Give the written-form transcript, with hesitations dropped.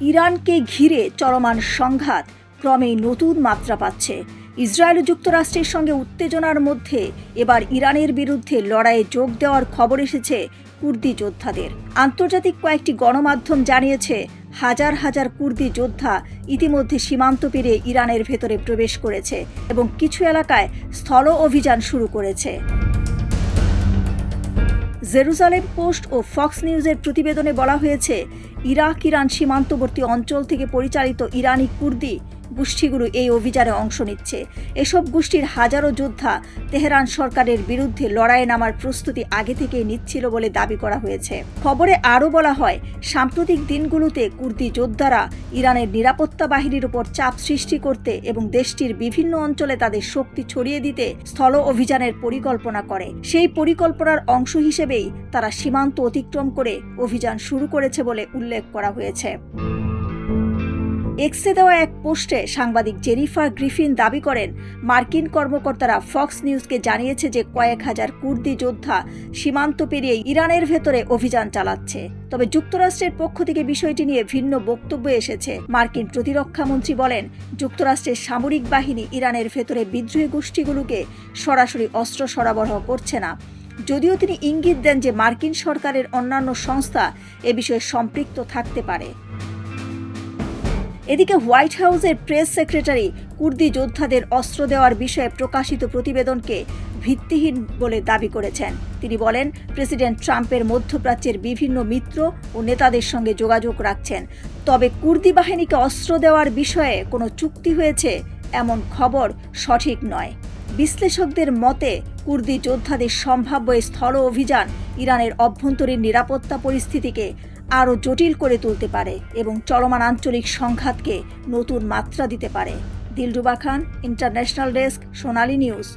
ইরানকে ঘিরে চলমান সংঘাত ক্রমেই নতুন মাত্রা পাচ্ছে। ইসরায়েল ও যুক্তরাষ্ট্রের সঙ্গে উত্তেজনার মধ্যে এবার ইরানের বিরুদ্ধে লড়াইয়ে যোগ দেওয়ার খবর এসেছে কুর্দি যোদ্ধাদের। আন্তর্জাতিক কয়েকটি গণমাধ্যম জানিয়েছে, হাজার হাজার কুর্দি যোদ্ধা ইতিমধ্যে সীমান্ত পেরিয়ে ইরানের ভেতরে প্রবেশ করেছে এবং কিছু এলাকায় স্থল অভিযান শুরু করেছে। জেরুজালেম পোস্ট ও ফক্স নিউজের প্রতিবেদনে বলা হয়েছে, ইরান সীমান্তবর্তী অঞ্চল থেকে পরিচালিত ইরানি কুর্দি গোষ্ঠীগুলো এই অভিযানে অংশ নিচ্ছে। এসব গোষ্ঠীর হাজারো যোদ্ধা তেহরান সরকারের বিরুদ্ধে লড়াইয়ে নামার প্রস্তুতি আগে থেকেই নিচ্ছিল বলে দাবি করা হয়েছে। খবরে আরও বলা হয়, সাম্প্রতিক দিনগুলোতে কুর্দি যোদ্ধারা ইরানের নিরাপত্তা বাহিনীর উপর চাপ সৃষ্টি করতে এবং দেশটির বিভিন্ন অঞ্চলে তাদের শক্তি ছড়িয়ে দিতে স্থল অভিযানের পরিকল্পনা করে। সেই পরিকল্পনার অংশ হিসেবেই তারা সীমান্ত অতিক্রম করে অভিযান শুরু করেছে বলে উল্লেখ করা হয়েছে। এক্সে দেওয়া এক পোস্টে সাংবাদিক জেনিফার গ্রিফিন দাবি করেন, মার্কিন কর্মকর্তারা ফক্স নিউজকে জানিয়েছে যে কয়েক হাজার কুর্দি যোদ্ধা সীমান্ত পেরিয়ে ইরানের ভেতরে অভিযান চালাচ্ছে। তবে যুক্তরাষ্ট্রের পক্ষ থেকে বিষয়টি নিয়ে ভিন্ন বক্তব্য এসেছে। মার্কিন প্রতিরক্ষা মন্ত্রী বলেন, যুক্তরাষ্ট্রের সামরিক বাহিনী ইরানের ভেতরে বিদ্রোহী গোষ্ঠীগুলোকে সরাসরি অস্ত্র সরবরাহ করছে না, যদিও তিনি ইঙ্গিত দেন যে মার্কিন সরকারের অন্যান্য সংস্থা এ বিষয়ে সম্পৃক্ত থাকতে পারে। এদিকে হোয়াইট হাউসের প্রেস সেক্রেটারি কুর্দি যোদ্ধাদের অস্ত্র দেওয়ার বিষয়ে প্রকাশিত প্রতিবেদনকে ভিত্তিহীন বলে দাবি করেছেন। তিনি বলেন, প্রেসিডেন্ট ট্রাম্পের মধ্যপ্রাচ্যের বিভিন্ন মিত্র ও নেতাদের সঙ্গে যোগাযোগ রাখছেন, তবে কুর্দি বাহিনীকে অস্ত্র দেওয়ার বিষয়ে কোনো চুক্তি হয়েছে এমন খবর সঠিক নয়। বিশ্লেষকদের মতে, কুর্দি যোদ্ধাদের সম্ভাব্য স্থল অভিযান ইরানের অভ্যন্তরীণ নিরাপত্তা পরিস্থিতিকে আরও জটিল করে তুলতে পারে এবং চলমান আঞ্চলিক সংঘাতকে নতুন মাত্রা দিতে পারে। দিলরুবা খান, ইন্টারন্যাশনাল ডেস্ক, সোনালী নিউজ।